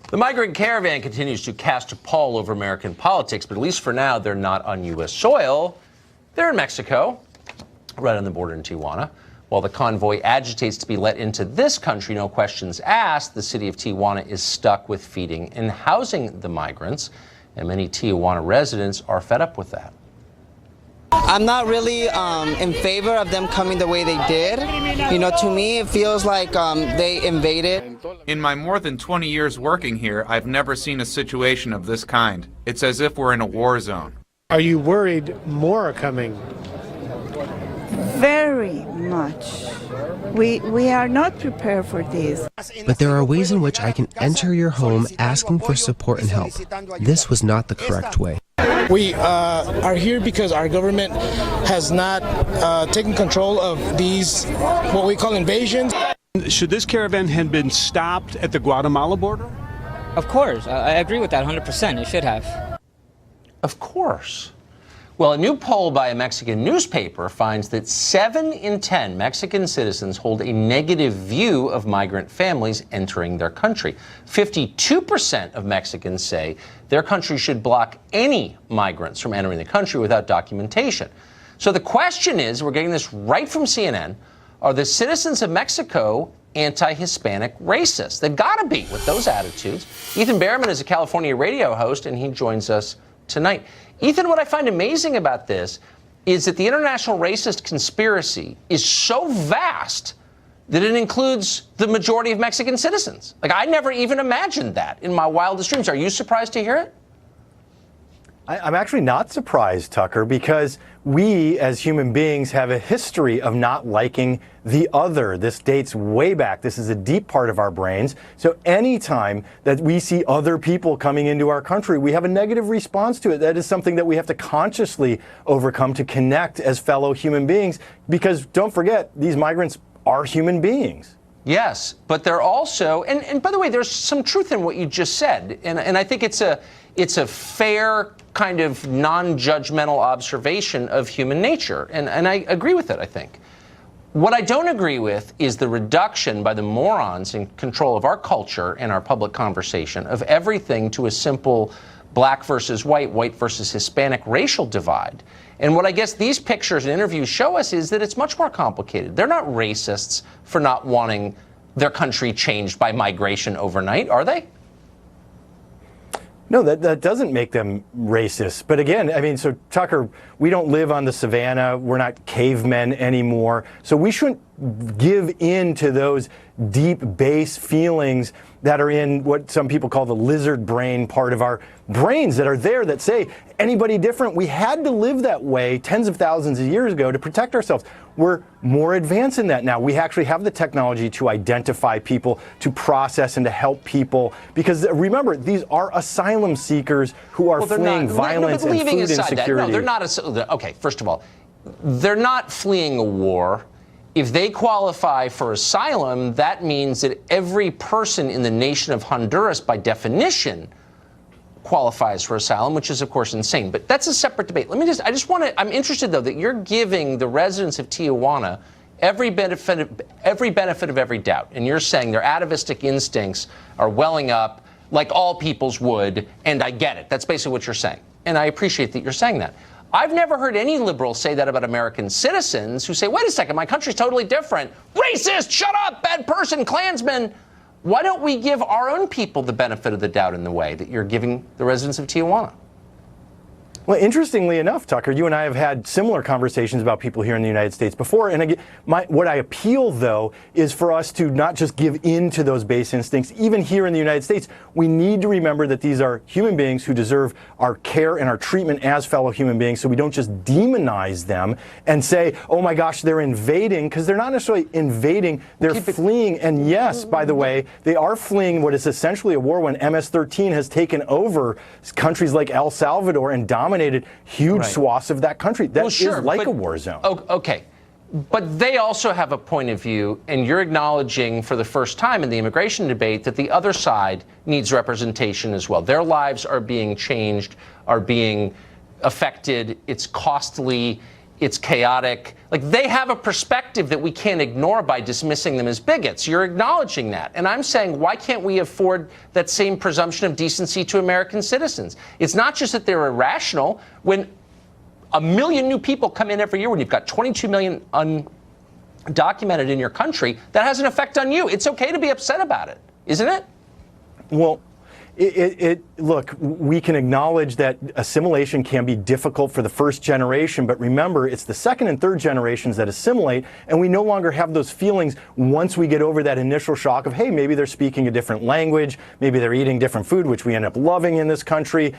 The migrant caravan continues to cast a pall over American politics, but at least for now, they're not on U.S. soil. They're in Mexico, right on the border in Tijuana. While the convoy agitates to be let into this country, no questions asked, the city of Tijuana is stuck with feeding and housing the migrants, and many Tijuana residents are fed up with that. I'm not really in favor of them coming the way they did. You know, to me, it feels like they invaded. In my more than 20 years working here, I've never seen a situation of this kind. It's as if we're in a war zone. Are you worried more are coming? Very much. We are not prepared for this. But there are ways in which I can enter your home asking for support and help. This was not the correct way. We are here because our government has not taken control of these, what we call invasions. Should this caravan have been stopped at the Guatemala border? Of course. I agree with that 100%. It should have. Of course. Well, a new poll by a Mexican newspaper finds that 7 in 10 Mexican citizens hold a negative view of migrant families entering their country. 52% of Mexicans say their country should block any migrants from entering the country without documentation. So the question is, we're getting this right from CNN, are the citizens of Mexico anti-Hispanic racist? They've got to be with those attitudes. Ethan Behrman is a California radio host, and he joins us tonight. Ethan, what I find amazing about this is that the international racist conspiracy is so vast that it includes the majority of Mexican citizens. Like, I never even imagined that in my wildest dreams. Are you surprised to hear it? I'm actually not surprised, Tucker, because we as human beings have a history of not liking the other. This dates way back. This is a deep part of our brains. So anytime that we see other people coming into our country, we have a negative response to it. That is something that we have to consciously overcome to connect as fellow human beings, because don't forget, these migrants are human beings. Yes, but they're also, and by the way, there's some truth in what you just said, and I think it's a fair kind of non-judgmental observation of human nature, and I agree with it, I think. What I don't agree with is the reduction by the morons in control of our culture and our public conversation of everything to a simple black versus white versus Hispanic racial divide. And what I guess these pictures and interviews show us is that it's much more complicated. They're not racists for not wanting their country changed by migration overnight, are they? No, that doesn't make them racist. But again, I mean, so Tucker, we don't live on the savannah. We're not cavemen anymore. So we shouldn't give in to those deep base feelings that are in what some people call the lizard brain part of our brains that are there that say anybody different. We had to live that way tens of thousands of years ago to protect ourselves. We're more advanced in that now. We actually have the technology to identify people, to process and to help people. Because remember, these are asylum seekers who are fleeing violence and food insecurity. No, they're not. Okay, first of all, they're not fleeing a war. If they qualify for asylum, that means that every person in the nation of Honduras, by definition, qualifies for asylum, which is, of course, insane. But that's a separate debate. I'm interested, though, that you're giving the residents of Tijuana every benefit of every doubt. And you're saying their atavistic instincts are welling up like all peoples would, and I get it. That's basically what you're saying. And I appreciate that you're saying that. I've never heard any liberal say that about American citizens who say, wait a second, my country's totally different. Racist, shut up, bad person, Klansman. Why don't we give our own people the benefit of the doubt in the way that you're giving the residents of Tijuana? Well, interestingly enough, Tucker, you and I have had similar conversations about people here in the United States before. And again, what I appeal, though, is for us to not just give in to those base instincts. Even here in the United States, we need to remember that these are human beings who deserve our care and our treatment as fellow human beings, so we don't just demonize them and say, oh my gosh, they're invading, because they're not necessarily invading, they're fleeing. And yes, by the way, they are fleeing what is essentially a war when MS-13 has taken over countries like El Salvador and dominated huge swaths of that country. That is like a war zone. Okay. But they also have a point of view, and you're acknowledging for the first time in the immigration debate that the other side needs representation as well. Their lives are being changed, are being affected. It's costly. it's chaotic. Like, they have a perspective that we can't ignore by dismissing them as bigots. You're acknowledging that. And I'm saying, why can't we afford that same presumption of decency to American citizens? It's not just that they're irrational. When 1 million new people come in every year, when you've got 22 million undocumented in your country, that has an effect on you. It's okay to be upset about it, isn't it? Well, look, we can acknowledge that assimilation can be difficult for the first generation, but remember, it's the second and third generations that assimilate, and we no longer have those feelings once we get over that initial shock of, hey, maybe they're speaking a different language, maybe they're eating different food, which we end up loving in this country.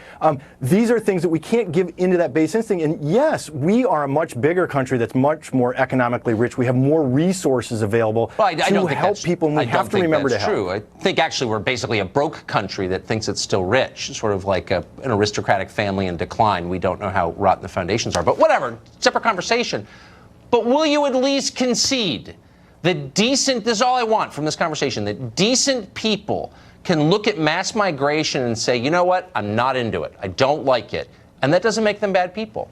These are things that we can't give into that base instinct. And yes, we are a much bigger country that's much more economically rich. We have more resources available to help people, and we have to remember to help. True. I think actually we're basically a broke country that thinks it's still rich, sort of like an aristocratic family in decline. We don't know how rotten the foundations are, but whatever, separate conversation. But will you at least concede that decent, this is all I want from this conversation, that decent people can look at mass migration and say, you know what, I'm not into it, I don't like it, and that doesn't make them bad people?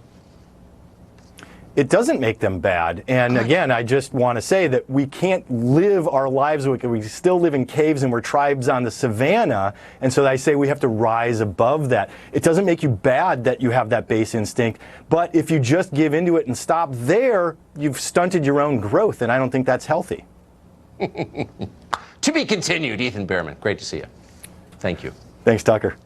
It doesn't make them bad. And again, I just want to say that we can't live our lives, we still live in caves and we're tribes on the savannah. And so I say we have to rise above that. It doesn't make you bad that you have that base instinct. But if you just give into it and stop there, you've stunted your own growth. And I don't think that's healthy. To be continued, Ethan Behrman. Great to see you. Thank you. Thanks, Tucker.